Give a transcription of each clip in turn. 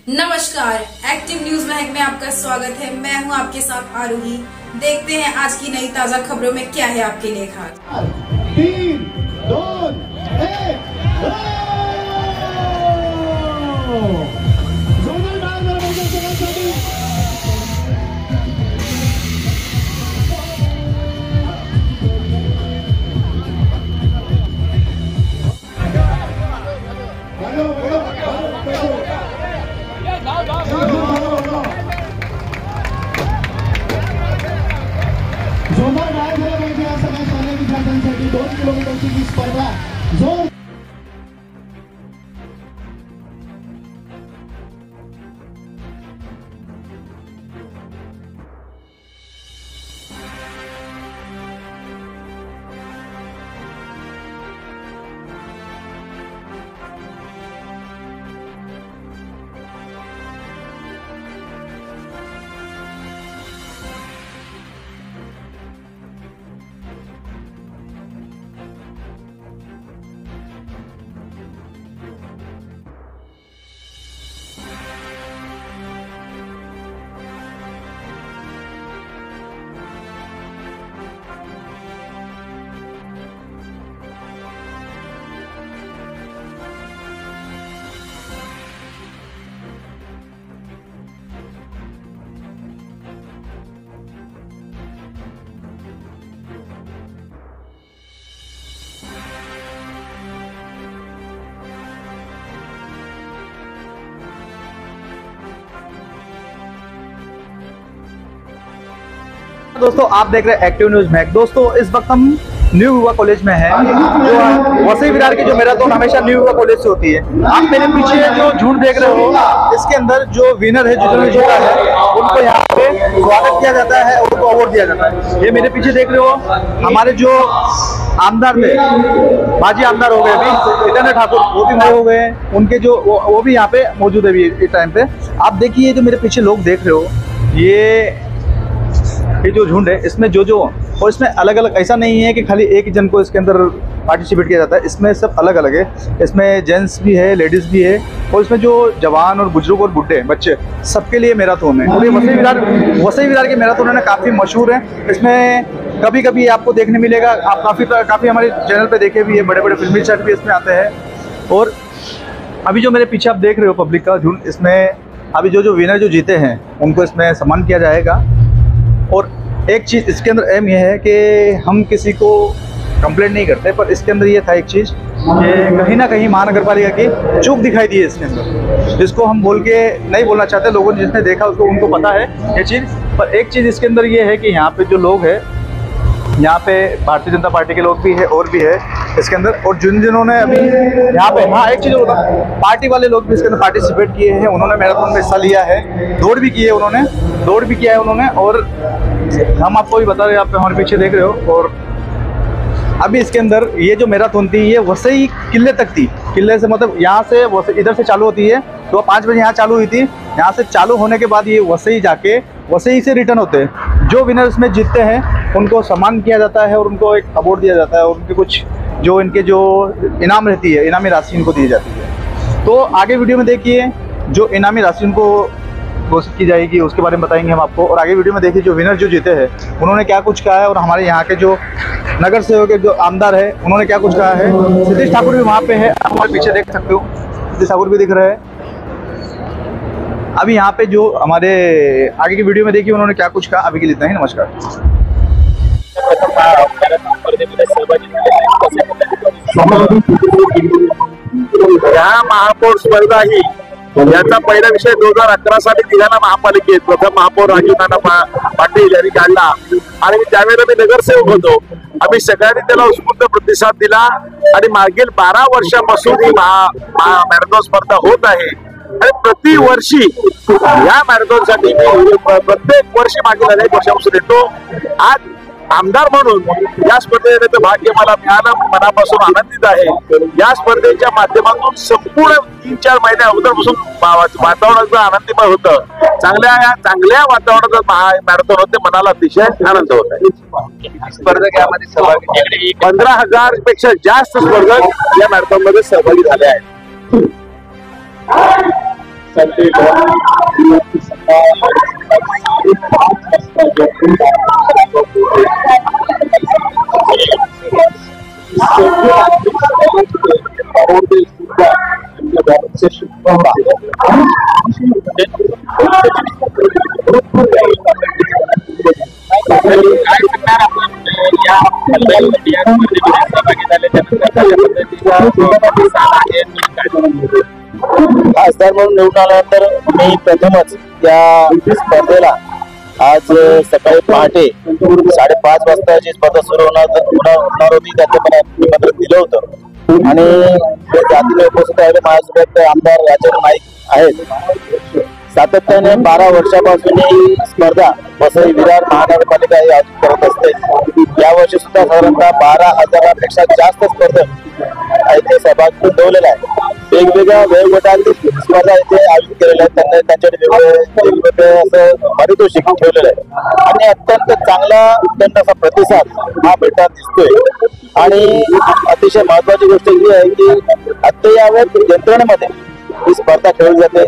नमस्कार, active news Mahak में आपका स्वागत है। मैं हूं आपके साथ आरूही। देखते हैं आज की नई ताजा खबरों में क्या है आपके लिए खास। 3, 2, 1, जोरदार गायब झाला पाहिजे या सगळ्या शालेय विद्यार्थ्यांसाठी 2 किलोमीटरची ही स्पर्धा जोर दोस्तों आप देख रहे हैं एक्टिव न्यूज मैक। दोस्तों इस वक्त हम न्यू युवा कॉलेज में है। जो वसई विरार की जो मैराथन हमेशा न्यू युवा कॉलेज से होती है। आप मेरे पीछे जो झुंड देख रहे हो, इसके अंदर जो विनर है, जिन्होंने जीता है, उनको यहाँ पे स्वागत किया जाता है, उनको अवार्ड दिया जाता है। ये मेरे पीछे देख रहे हो, हमारे जो आमदार थे, माजी आमदार हो गए अभी इतने ठाकुर, वो भी हो गए। उनके जो वो भी यहाँ पे मौजूद है अभी इस टाइम पे। आप देखिए जो मेरे पीछे लोग देख रहे हो, ये जो झुंड है, इसमें जो और इसमें अलग अलग, ऐसा नहीं है कि खाली एक ही जन को इसके अंदर पार्टिसिपेट किया जाता है। इसमें सब अलग अलग है। इसमें जेंट्स भी है, लेडीज़ भी है, और इसमें जो जवान और बुजुर्ग और बुढ़े बच्चे, सबके लिए मैराथन है। और ये वसई विरार के मैराथन है ना, काफ़ी मशहूर है। इसमें कभी कभी आपको देखने मिलेगा, आप काफ़ी हमारे चैनल पर देखे भी है, बड़े बड़े फिल्मी स्टार भी इसमें आते हैं। और अभी जो मेरे पीछे आप देख रहे हो पब्लिक का झुंड, इसमें अभी जो विनर जो जीते हैं उनको इसमें सम्मान किया जाएगा। और एक चीज़ इसके अंदर अहम यह है कि हम किसी को कंप्लेंट नहीं करते, पर इसके अंदर ये था एक चीज़ कि कहीं ना कहीं महानगर पालिका की चूक दिखाई दी है इसके अंदर, जिसको हम बोल के नहीं बोलना चाहते। लोगों ने जिसने देखा उसको, उनको पता है ये चीज़। पर एक चीज़ इसके अंदर ये है कि यहाँ पे जो लोग हैं, यहाँ पे भारतीय जनता पार्टी के लोग भी है और भी है इसके अंदर। और जिन्होंने अभी यहाँ पे, हाँ एक चीज़ होता, पार्टी वाले लोग भी इसके अंदर पार्टिसिपेट किए हैं। उन्होंने मैराथन में हिस्सा लिया है, दौड़ भी किया है उन्होंने। और हम आपको भी बता रहे हैं, आप हमारे पीछे देख रहे हो। और अभी इसके अंदर ये जो मैराथन थी, ये वसई किले तक थी। किले से मतलब यहाँ से इधर से चालू होती है, तो 5 बजे यहाँ चालू हुई थी। यहाँ से चालू होने के बाद ये वसई जाके वसई से रिटर्न होते हैं। जो विनर इसमें जीतते हैं उनको सम्मान किया जाता है और उनको एक अवार्ड दिया जाता है। और उनके कुछ जो इनाम रहती है, इनामी राशि इनको दी जाती है। तो आगे वीडियो में देखिए, जो इनामी राशि उनको घोषित की जाएगी उसके बारे में बताएंगे हम आपको। और आगे वीडियो में देखिए जो विनर जो जीते हैं उन्होंने क्या कुछ कहा है, और हमारे यहाँ के जो नगर सेवक के जो आमदार है उन्होंने क्या कुछ कहा है। सतीश ठाकुर भी वहाँ पे है, आप हमारे पीछे देख सकते हो, सतीश ठाकुर भी दिख रहे हैं। अभी यहाँ पे जो हमारे आगे की वीडियो में देखिए उन्होंने क्या कुछ कहा। अभी के लिए इतना ही, नमस्कार। या महापौर स्पर्धा ही याचा पहिला विषय 2011 साली दिघाणा महापालिकेत प्रथम महापौर राजू नाना पाटील यांनी काढला। आणि त्यावेळेला मी नगरसेवक होतो। आम्ही सगळ्यांनी त्याला उत्स्फूर्त प्रतिसाद दिला आणि मागील 12 वर्षापासून ही मॅरेथॉन स्पर्धा होत आहे। आणि प्रतिवर्षी या मॅरेथॉनसाठी मी प्रत्येक वर्षी मागील अनेक वर्षापासून येतो। आज आमदार म्हणून या स्पर्धेत भाग्य मला मिळालं, मनापासून आनंदित आहे। या स्पर्धेच्या माध्यमातून संपूर्ण 3-4 महिने अगोदरपासून वातावरण आनंदमय होतं। चांगल्या वातावरणात मॅरेथॉन होते, मनाला अतिशय आनंद होत आहे। स्पर्धकांमध्ये सहभागी 15,000 पेक्षा जास्त स्पर्धक या मॅरेथॉन मध्ये सहभागी झाले आहेत। खासदार म्हणून निवडून आल्यानंतर मी प्रथमच या स्पर्धेला आज सकाळी पहाटे 5:30 वाजता जी स्पर्धा सुरू होणार होती त्याचं पण निमंत्रण दिलं होतं आणि जातीने उपस्थित राहिले. माझ्यासोबत आमदार राजेंद्र नाईक आहेत. सातत्याने 12 वर्षापासून ही स्पर्धा वसई विरार महानगरपालिका ही आयोजित करत असते. यावर्षी सुद्धा साधारणतः 12,000पेक्षा जास्त स्पर्धक इथे सहभाग नोंदवलेला आहे. वेगवेगळ्या वयोगटातील स्पर्धा इथे आयोजित केलेल्या आहेत. त्यांना त्यांच्याकडे वेगवेगळे असं पारितोषिक ठेवलेलं आहे आणि अत्यंत चांगला उत्तम असा प्रतिसाद हा भेटताना दिसतोय. आणि अतिशय महत्वाची गोष्ट ही आहे की अद्ययावत यंत्रणेमध्ये ही स्पर्धा खेळली जाते.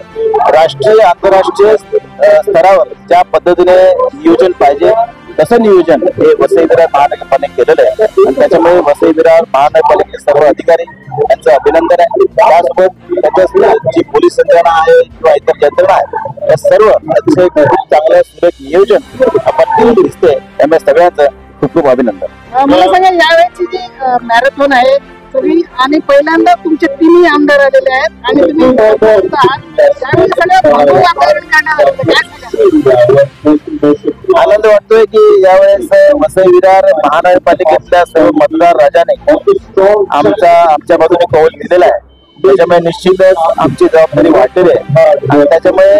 राष्ट्रीय आंतरराष्ट्रीय स्तरावर ज्या पद्धतीने नियोजन पाहिजे तसं नियोजन हे वसई विरार महानगरपालिकेने केलेलं आहे आणि त्याच्यामुळे वसई विरार महानगरपालिकेचे सर्व अधिकारी यांचं अभिनंदन आहे. त्यासोबत त्याच्या जी पोलीस यंत्रणा आहे किंवा इतर यंत्रणा आहे या सर्व अतिशय खूप चांगलं सुरेख नियोजन आपण केलेलं दिसते. त्यामुळे सगळ्यांचं खूप खूप अभिनंदन. मला सांगा यावेळेची जी मॅरेथॉन आहे तुम्ही आणि पहिल्यांदा तुमचे 3 आमदार आलेले आहेत आणि तुम्ही आनंद वाटतोय की यावेळेस वसई विरार महानगरपालिकेतल्या सर्व मतदार राजाने आमच्या बाजूने कौल दिलेला आहे. त्याच्यामुळे निश्चितच आमची जबाबदारी वाढलेली आहे आणि त्याच्यामुळे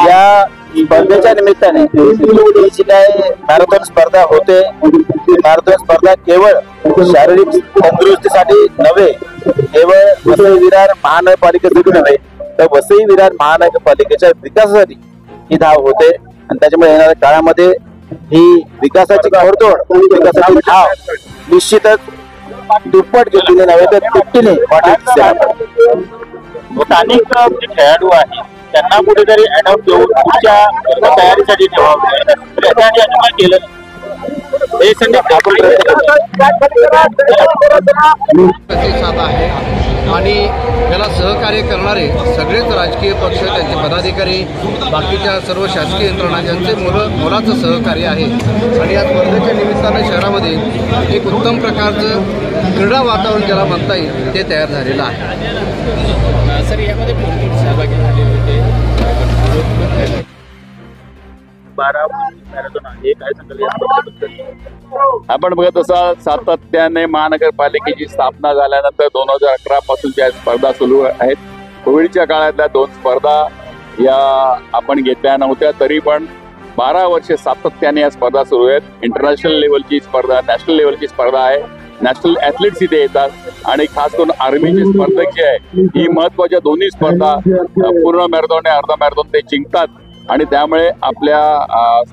या स्पर्धेच्या निमित्ताने जी काही मॅरेथॉन स्पर्धा होते ती मॅरेथॉन स्पर्धा केवळ शारीरिक तंदुरुस्तीसाठी नव्हे, केवळ वसई विरार महानगरपालिकेसाठी नव्हे तर वसई विरार महानगरपालिकेच्या विकासासाठी ही धाव होते आणि त्याच्यामुळे येणाऱ्या काळामध्ये ही विकासाची घोडदौड विकासाची धाव निश्चितच दुप्पट गतीने नव्हे तर दुपटीने वाटत दिसेल. स्थानिक जे खेळाडू आहेत त्यांना कुठेतरी अडॉप्ट घेऊन तुमच्या तयारीसाठी ठेवावं केलं हे संधी प्रतिसाद आहे आणि याला सहकार्य करणारे सगळेच राजकीय पक्ष, त्यांचे पदाधिकारी, बाकीच्या सर्व शासकीय यंत्रणा यांचे मोलाचं सहकार्य आहे आणि या स्पर्धेच्या निमित्तानं शहरामध्ये एक उत्तम प्रकारचं क्रीडा वातावरण ज्याला म्हणता येईल ते तयार झालेलं आहे. सर, यामध्ये कोणते सहभागी झाले होते? 12 मॅरेथॉन आहे, काय सांगाल? आपण बघत असाल सातत्याने महानगरपालिकेची स्थापना झाल्यानंतर 2011 पासून ज्या स्पर्धा सुरू आहेत, कोविडच्या काळातल्या 2 स्पर्धा या आपण घेतल्या नव्हत्या, तरी पण 12 वर्षे सातत्याने या स्पर्धा सुरू आहेत. इंटरनॅशनल लेवलची स्पर्धा, नॅशनल लेवलची स्पर्धा आहे. नॅशनल ॲथलीट्स इथे येतात आणि खास करून आर्मीचे स्पर्धक जे आहे ही महत्वाच्या दोन्ही स्पर्धा पूर्ण मॅरेथॉन आणि अर्धा मॅरेथॉन ते जिंकतात आणि त्यामुळे आपल्या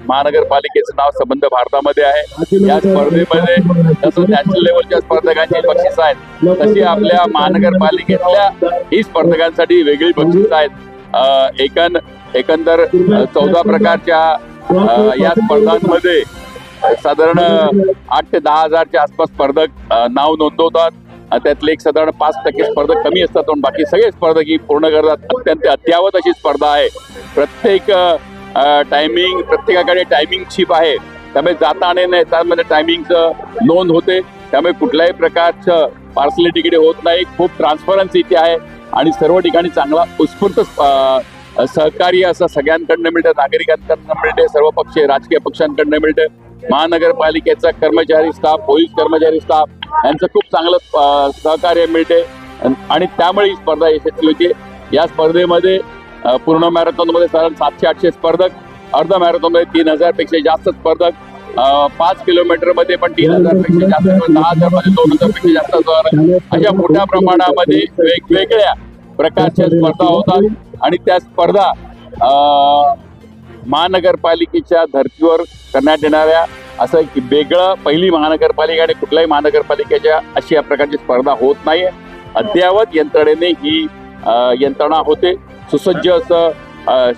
महानगरपालिकेचं नाव संबंध भारतामध्ये आहे. या स्पर्धेमध्ये जसं नॅशनल लेवलच्या स्पर्धकांची बक्षीस आहेत तशी आपल्या महानगरपालिकेतल्या ही स्पर्धकांसाठी वेगळी बक्षीस आहेत. एकंदर 14 प्रकारच्या या स्पर्धांमध्ये साधारण 8 ते 10 हजारच्या आसपास स्पर्धक नाव नोंदवतात. त्यातले एक साधारण 5% स्पर्धक कमी असतात पण बाकी सगळे स्पर्धक ही पूर्ण करतात. अत्यंत अद्यावत अशी स्पर्धा आहे. प्रत्येक टायमिंग, प्रत्येकाकडे टायमिंग चिप आहे, त्यामुळे जाता आणि त्यामध्ये टायमिंगचं नोंद होते. त्यामुळे कुठल्याही प्रकारचं पार्सलिटी इकडे होत नाही. खूप ट्रान्सपरन्सी इथे आहे आणि सर्व ठिकाणी चांगला उत्स्फूर्त सहकार्य असं सगळ्यांकडनं मिळतं, नागरिकांकडनं मिळते, सर्व पक्ष राजकीय पक्षांकडनं मिळते. महानगरपालिकेचा कर्मचारी स्टाफ, पोलीस कर्मचारी स्टाफ यांचं खूप चांगलं सहकार्य मिळते आणि त्यामुळे ही स्पर्धा यशस्वी होते. या स्पर्धेमध्ये पूर्ण मॅरेथॉनमध्ये साधारण 700-800 स्पर्धक, अर्धा मॅरेथॉनमध्ये 3000पेक्षा जास्त स्पर्धक, 5 किलोमीटरमध्ये पण 3000पेक्षा जास्त, 10,000 मध्ये 2000पेक्षा जास्त स्पर्धक, अशा मोठ्या प्रमाणामध्ये वेगवेगळ्या प्रकारच्या स्पर्धा होतात आणि त्या स्पर्धा महानगरपालिकेच्या धर्तीवर करण्यात येणाऱ्या असं एक वेगळं पहिली महानगरपालिका आणि कुठल्याही महानगरपालिकेच्या अशी या प्रकारची स्पर्धा होत नाहीये. अद्ययावत यंत्रणेने ही यंत्रणा होते सुसज्ज असं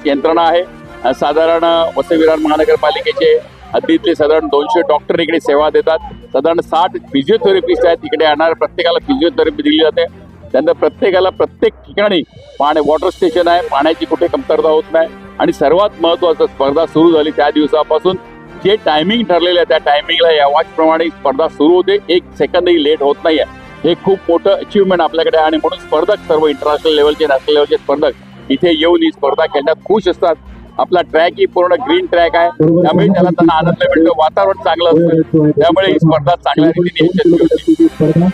यंत्रणा आहे। साधारण वसई विरार महानगरपालिकेचे हद्दीतले साधारण 200 डॉक्टर इकडे सेवा देतात। साधारण 60 फिजिओथेरपिस्ट आहेत। तिकडे येणाऱ्या प्रत्येकाला फिजिओथेरपी दिली जाते। त्यानंतर प्रत्येकाला प्रत्येक ठिकाणी वॉटर स्टेशन आहे, पाण्याची कुठे कमतरता होत नाही। आणि सर्वात महत्त्वाचं, स्पर्धा सुरू झाली त्या दिवसापासून जे टायमिंग ठरलेलं आहे त्या टायमिंगला या वॉचप्रमाणे स्पर्धा सुरू होते, 1 सेकंदही लेट होत नाहीये। हे खूप मोठं अचीवमेंट आपल्याकडे, आणि म्हणून स्पर्धक सर्व इंटरनॅशनल लेवलचे, नॅशनल लेवलचे स्पर्धक इथे येऊन ही स्पर्धा खेळण्यात खुश असतात। आपला ट्रॅक ही पूर्ण ग्रीन ट्रॅक आहे, त्यामुळे त्यांना आनंद मिळतो, वातावरण चांगलं असतं, त्यामुळे ही स्पर्धा चांगल्या रीतीने यशस्वी होते।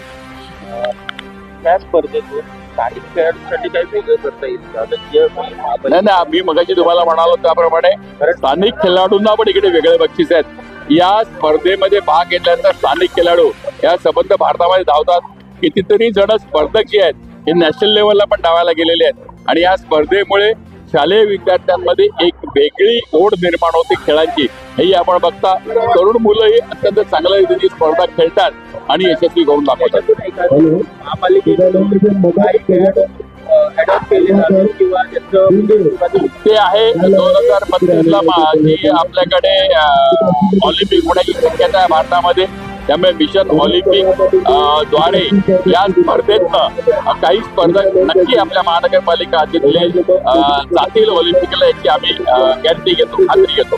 त्या स्पर्धेतून स्थानिक खेळाडूंसाठी काही वेगळं करता येईल? नाही, मी मगाशी तुम्हाला म्हणालो त्याप्रमाणे स्थानिक खेळाडूंना पण इकडे वेगळे बक्षीस आहेत। या स्पर्धेमध्ये भाग घेतल्यानंतर स्थानिक खेळाडू या संबंध भारतामध्ये धावतात। कितीतरी जण स्पर्धक जे आहेत हे नॅशनल लेवलला पण धावायला गेलेले आहेत, आणि या स्पर्धेमुळे शालेय विद्यार्थ्यांमध्ये एक वेगळी ओढ निर्माण होते खेळांची। हेही आपण बघता, तरुण मुलंही अत्यंत चांगल्या रीतीने स्पर्धा खेळतात आणि यशस्वी करून दाखवतात। ते आहे 2032ला जी आपल्याकडे ऑलिम्पिक होण्याची शक्यता आहे भारतामध्ये, त्यामुळे मिशन ऑलिम्पिक द्वारे या स्पर्धेतनं काही स्पर्धक नक्की आपल्या महानगरपालिका हद्दीतले जातील ऑलिम्पिकला, याची आम्ही गॅरंटी घेतो, खात्री घेतो।